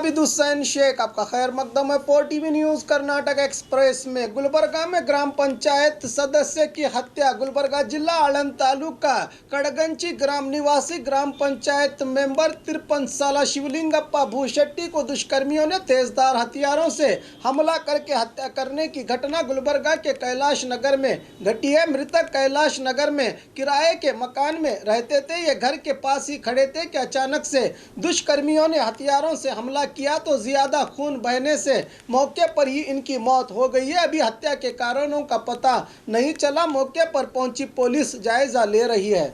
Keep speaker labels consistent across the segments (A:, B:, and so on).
A: आबिद हुसैन शेख, आपका खैर मकदम है 4 टीवी न्यूज कर्नाटक एक्सप्रेस में। गुलबर्गा में ग्राम पंचायत सदस्य की हत्या। गुलबर्गा जिला आळंद तालुका कड़गंची ग्राम निवासी ग्राम पंचायत मेंबर 53 साला शिवलिंगप्पा भूशेट्टी को दुष्कर्मियों ने तेजधार हथियारों से हमला करके हत्या करने की घटना गुलबर्गा के कैलाश नगर में घटी है। मृतक कैलाश नगर में किराए के मकान में रहते थे। ये घर के पास ही खड़े थे कि अचानक से दुष्कर्मियों ने हथियारों से हमला किया तो ज्यादा खून बहने से मौके पर ही इनकी मौत हो गई है। अभी हत्या के कारणों का पता नहीं चला। मौके पर पहुंची पुलिस जायजा ले रही है।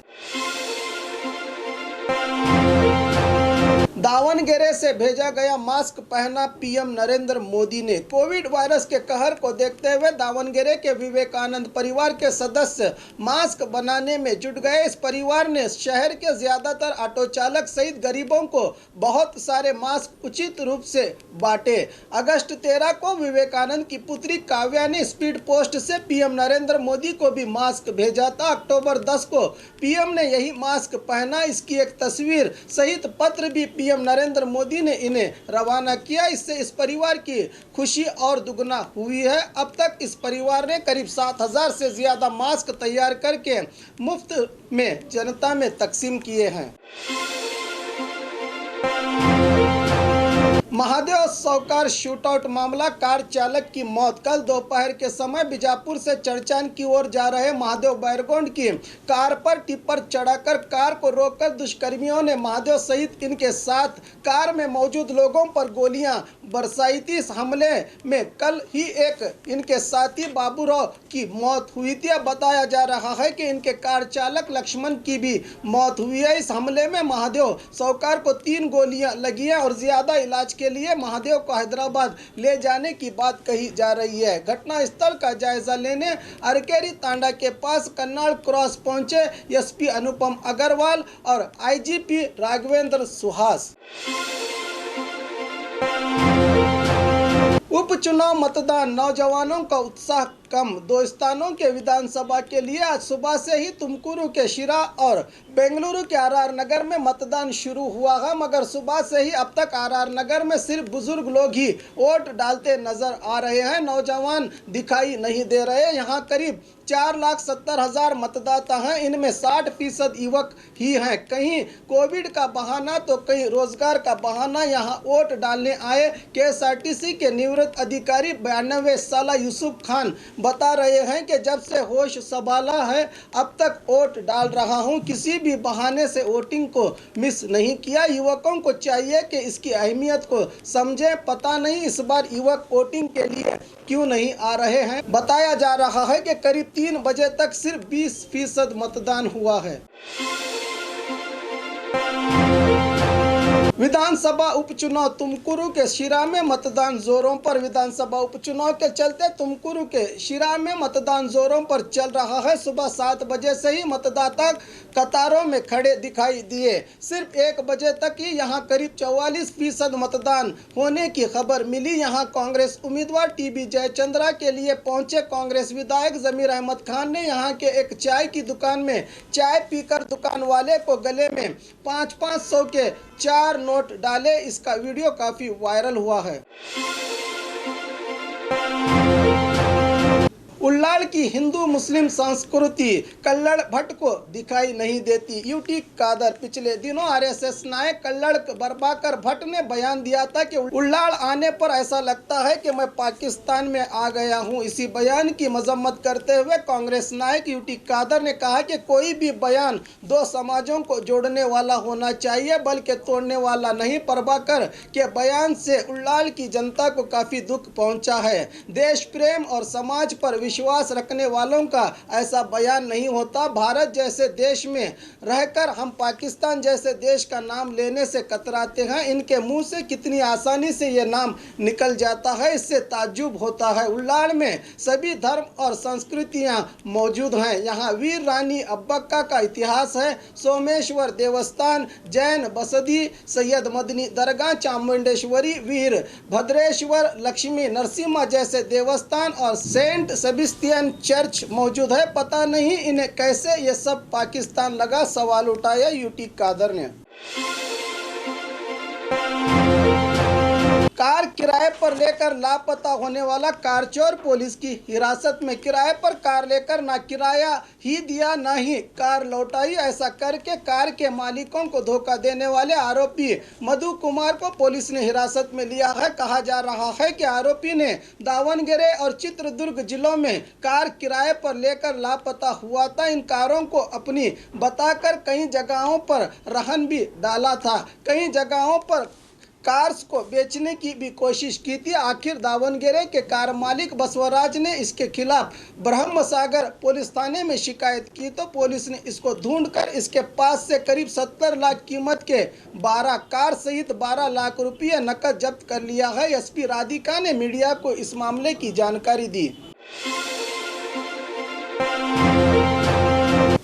A: दावणगेरे से भेजा गया मास्क पहना पीएम नरेंद्र मोदी ने। कोविड वायरस के कहर को देखते हुए दावणगेरे के विवेकानंद परिवार के सदस्य मास्क बनाने में जुट गए। इस परिवार ने शहर के ज्यादातर ऑटो चालक सहित गरीबों को बहुत सारे मास्क उचित रूप से बांटे। अगस्त 13 को विवेकानंद की पुत्री काव्या ने स्पीड पोस्ट से पीएम नरेंद्र मोदी को भी मास्क भेजा था। अक्टूबर 10 को पीएम ने यही मास्क पहना। इसकी एक तस्वीर सहित पत्र भी पीएम नरेंद्र मोदी ने इन्हें रवाना किया। इससे इस परिवार की खुशी और दुगना हुई है। अब तक इस परिवार ने करीब 7000 से ज्यादा मास्क तैयार करके मुफ्त में जनता में तकसीम किए हैं। महादेव सौकार शूटआउट मामला, कार चालक की मौत। कल दोपहर के समय बीजापुर से चरचान की ओर जा रहे महादेव बैरगोंड की कार पर टिप्पर चढ़ाकर कार को रोककर दुष्कर्मियों ने महादेव सहित इनके साथ कार में मौजूद लोगों पर गोलियां बरसाई थी। इस हमले में कल ही एक इनके साथी बाबूराव की मौत हुई थी। अब बताया जा रहा है कि इनके कार चालक लक्ष्मण की भी मौत हुई है। इस हमले में महादेव सौकार को 3 गोलियां लगी हैं और ज्यादा इलाज के लिए महादेव को हैदराबाद ले जाने की बात कही जा रही है। घटना स्थल का जायजा लेने अरकेरी तांडा के पास कन्नाड़ क्रॉस पहुंचे एसपी अनुपम अग्रवाल और आईजीपी राघवेंद्र सुहास। उपचुनाव मतदान, नौजवानों का उत्साह कम। 2 स्थानों के विधानसभा के लिए आज सुबह से ही तुमकुरू के शिरा और बेंगलुरु के आरआर नगर में मतदान शुरू हुआ है, मगर सुबह से ही अब तक आरआर नगर में सिर्फ बुजुर्ग लोग ही वोट डालते नजर आ रहे हैं। नौजवान दिखाई नहीं दे रहे। यहाँ करीब 4,70,000 मतदाता हैं। इनमें 60% युवक ही हैं। कहीं कोविड का बहाना तो कहीं रोजगार का बहाना यहाँ वोट डालने आए केएसआरटीसी के निवृत्त अधिकारी 92 साला यूसुफ खान बता रहे हैं कि जब से होश संभाला है अब तक वोट डाल रहा हूं, किसी भी बहाने से वोटिंग को मिस नहीं किया। युवकों को चाहिए कि इसकी अहमियत को समझें। पता नहीं इस बार युवक वोटिंग के लिए क्यों नहीं आ रहे हैं। बताया जा रहा है कि करीब 3 बजे तक सिर्फ 20% मतदान हुआ है। विधानसभा उपचुनाव, तुमकुरू के शिरा में मतदान जोरों पर। विधानसभा उपचुनाव के चलते तुमकुरू के शिरा में मतदान जोरों पर चल रहा है। सुबह 7 बजे से ही मतदाता कतारों में खड़े दिखाई दिए। सिर्फ 1 बजे तक ही यहां करीब 44% मतदान होने की खबर मिली। यहां कांग्रेस उम्मीदवार टीबी जयचंद्रा के लिए पहुंचे कांग्रेस विधायक जमीर अहमद खान ने यहां के एक चाय की दुकान में चाय पीकर दुकान वाले को गले में 500 के 4 नोट डाले। इसका वीडियो काफी वायरल हुआ है। उल्लाड़ की हिंदू मुस्लिम संस्कृति कल्लड़ भट्ट को दिखाई नहीं देती। यूटी कादर, पिछले दिनों आरएसएस नायक कल्लड़ बरबाकर भट्ट ने बयान दिया था कि उल्लाड़ आने पर ऐसा लगता है कि मैं पाकिस्तान में आ गया हूं। इसी बयान की मजम्मत करते हुए कांग्रेस नायक यूटी कादर ने कहा कि कोई भी बयान 2 समाजों को जोड़ने वाला होना चाहिए बल्कि तोड़ने वाला नहीं। प्रभाकर के बयान से उल्लाड़ की जनता को काफी दुख पहुंचा है। देश प्रेम और समाज पर विश्वास रखने वालों का ऐसा बयान नहीं होता। भारत जैसे देश में रहकर हम पाकिस्तान जैसे देश का नाम लेने से कतराते हैं। इनके मुंह से कितनी आसानी से ये नाम निकल जाता है, इससे ताज्जुब होता है। उल्लाड़ में सभी धर्म और संस्कृतियां मौजूद हैं। यहाँ वीर रानी अब्बक्का का इतिहास है। सोमेश्वर देवस्थान, जैन बसदी, सैयद मदनी दरगाह, चामुंडेश्वरी, वीर भद्रेश्वर, लक्ष्मी नरसिम्हा जैसे देवस्थान और सेंट सेबेस्टियन चर्च मौजूद है। पता नहीं इन्हें कैसे ये सब पाकिस्तान लगा, सवाल उठाया यूटी कादर ने। कार किराए पर लेकर लापता होने वाला कार चोर पुलिस की हिरासत में। किराए पर कार लेकर ना किराया ही दिया ना ही कार लौटाई, ऐसा करके कार के मालिकों को धोखा देने वाले आरोपी मधु कुमार को पुलिस ने हिरासत में लिया है। कहा जा रहा है कि आरोपी ने दावणगेरे और चित्रदुर्ग जिलों में कार किराए पर लेकर लापता हुआ था। इन कारों को अपनी बताकर कई जगहों पर रहन भी डाला था, कई जगहों पर कार्स को बेचने की भी कोशिश की थी। आखिर दावणगेरे के कार मालिक बसवराज ने इसके खिलाफ ब्रह्म सागर पुलिस थाने में शिकायत की तो पुलिस ने इसको ढूंढकर इसके पास से करीब 70 लाख कीमत के 12 कार सहित 12 लाख रुपये नकद जब्त कर लिया है। एसपी राधिका ने मीडिया को इस मामले की जानकारी दी।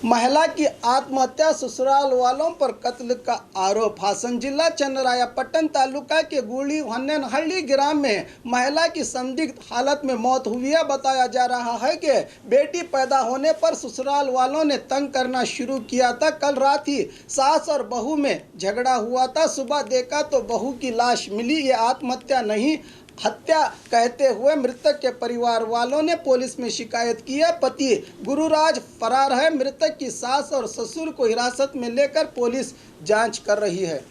A: महिला की आत्महत्या, ससुराल वालों पर कत्ल का आरोप। हासन जिला चंद्रायापट्टन तालुका के गुड़ी हन्ननहल्ली ग्राम में महिला की संदिग्ध हालत में मौत हुई है। बताया जा रहा है कि बेटी पैदा होने पर ससुराल वालों ने तंग करना शुरू किया था। कल रात ही सास और बहू में झगड़ा हुआ था। सुबह देखा तो बहू की लाश मिली। ये आत्महत्या नहीं हत्या कहते हुए मृतक के परिवार वालों ने पुलिस में शिकायत की है। पति गुरुराज फरार है। मृतक की सास और ससुर को हिरासत में लेकर पुलिस जांच कर रही है।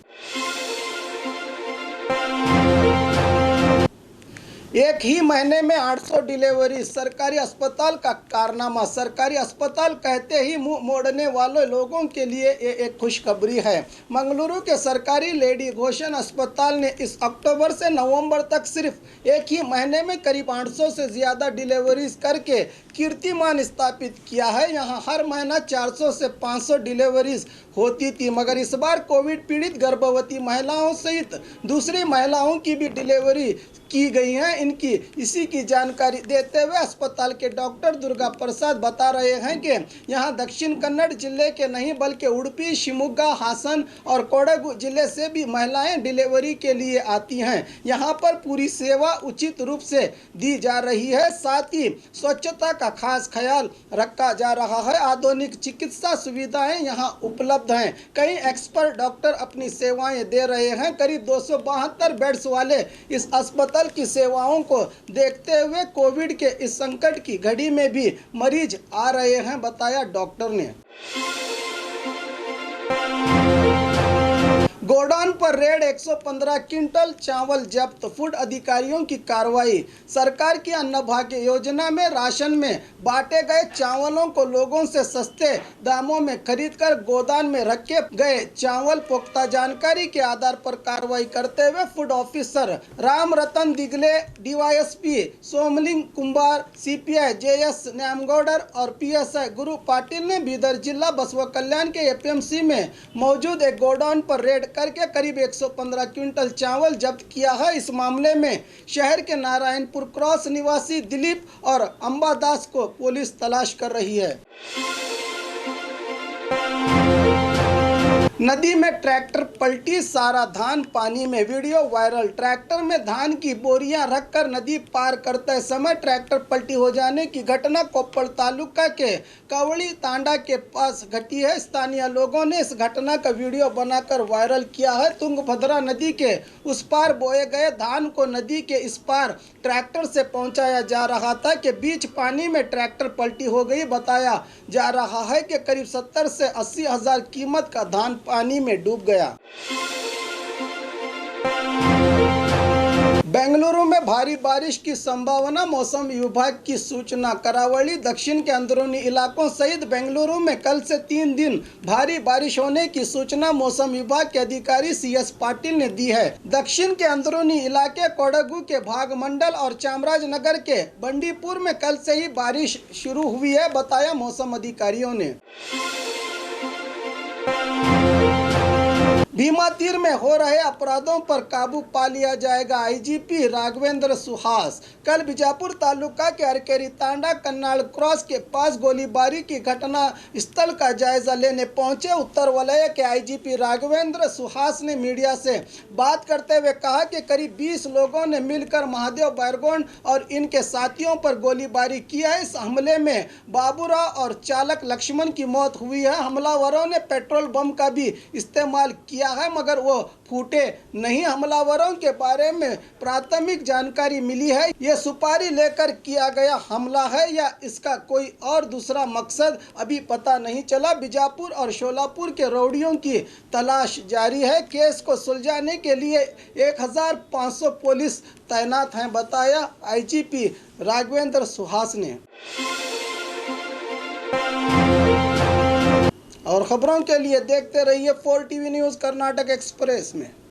A: एक ही महीने में 800 डिलीवरी, सरकारी अस्पताल का कारनामा। सरकारी अस्पताल कहते ही मुंह मोड़ने वाले लोगों के लिए ये एक खुशखबरी है। मंगलुरु के सरकारी लेडी घोषण अस्पताल ने इस अक्टूबर से नवंबर तक सिर्फ एक ही महीने में करीब 800 से ज़्यादा डिलीवरीज करके कीर्तिमान स्थापित किया है। यहाँ हर महीना 400 से 500 डिलीवरीज होती थी, मगर इस बार कोविड पीड़ित गर्भवती महिलाओं सहित दूसरी महिलाओं की भी डिलीवरी की गई है। इनकी इसी की जानकारी देते हुए अस्पताल के डॉक्टर दुर्गा प्रसाद बता रहे हैं कि यहां दक्षिण कन्नड़ जिले के नहीं बल्कि उडुपी, शिवमोगा, हासन और कोडगु जिले से भी महिलाएं डिलीवरी के लिए आती हैं। यहां पर पूरी सेवा उचित रूप से दी जा रही है, साथ ही स्वच्छता का खास ख्याल रखा जा रहा है। आधुनिक चिकित्सा सुविधाएं यहां उपलब्ध हैं। कई एक्सपर्ट डॉक्टर अपनी सेवाएं दे रहे हैं। करीब 272 बेड्स वाले इस अस्पताल की सेवाओं को देखते हुए कोविड के इस संकट की घड़ी में भी मरीज आ रहे हैं, बताया डॉक्टर ने। गोडाउन पर रेड, 115 क्विंटल चावल जब्त। फूड अधिकारियों की कार्रवाई। सरकार की अन्न भाग्य योजना में राशन में बांटे गए चावलों को लोगों से सस्ते दामों में खरीदकर गोदाम में रखे गए चावल पुख्ता जानकारी के आधार पर कार्रवाई करते हुए फूड ऑफिसर राम रतन दिगले, डीवाईएसपी सोमलिंग कुंभार, सीपीआई जेएस न्यामगौडर और पीएसआई गुरु पाटिल ने बीदर जिला बसवा कल्याण के एपीएमसी में मौजूद एक गोडाउन पर रेड करके करीब 115 क्विंटल चावल जब्त किया है। इस मामले में शहर के नारायणपुर क्रॉस निवासी दिलीप और अंबादास को पुलिस तलाश कर रही है। नदी में ट्रैक्टर पलटी, सारा धान पानी में। Video viral. ट्रैक्टर में धान की बोरियां रखकर नदी पार करते समय ट्रैक्टर पलटी हो जाने की घटना कोप्पल तालुका के कवड़ी तांडा के पास घटी है। स्थानीय लोगों ने इस घटना का वीडियो बनाकर वायरल किया है। तुंगभद्रा नदी के उस पार बोए गए धान को नदी के इस पार ट्रैक्टर से पहुंचाया जा रहा था कि बीच पानी में ट्रैक्टर पलटी हो गई। बताया जा रहा है कि करीब 70 से 80 हजार कीमत का धान पानी में डूब गया। बेंगलुरु में भारी बारिश की संभावना, मौसम विभाग की सूचना। करावली दक्षिण के अंदरूनी इलाकों सहित बेंगलुरु में कल से 3 दिन भारी बारिश होने की सूचना मौसम विभाग के अधिकारी सीएस पाटिल ने दी है। दक्षिण के अंदरूनी इलाके कोडगु के भागमंडल और चामराजनगर के बंडीपुर में कल से ही बारिश शुरू हुई है, बताया मौसम अधिकारियों ने। भीमा तीर में हो रहे अपराधों पर काबू पा लिया जाएगा, आईजीपी राघवेंद्र सुहास। कल बीजापुर तालुका के अरकेरी तांडा कन्नाड़ क्रॉस के पास गोलीबारी की घटना स्थल का जायजा लेने पहुंचे उत्तर वलय के आईजीपी राघवेंद्र सुहास ने मीडिया से बात करते हुए कहा कि करीब 20 लोगों ने मिलकर महादेव बैरगोंड और इनके साथियों पर गोलीबारी की है। इस हमले में बाबूराव और चालक लक्ष्मण की मौत हुई है। हमलावरों ने पेट्रोल बम का भी इस्तेमाल किया किया है, मगर वो फूटे नहीं। हमलावरों के बारे में प्राथमिक जानकारी मिली है। ये सुपारी लेकर किया गया हमला है या इसका कोई और दूसरा मकसद अभी पता नहीं चला। बीजापुर और शोलापुर के रौडियों की तलाश जारी है। केस को सुलझाने के लिए 1500 पुलिस तैनात हैं, बताया आईजीपी राघवेंद्र सुहास ने। और खबरों के लिए देखते रहिए 4 टीवी न्यूज़ कर्नाटक एक्सप्रेस में।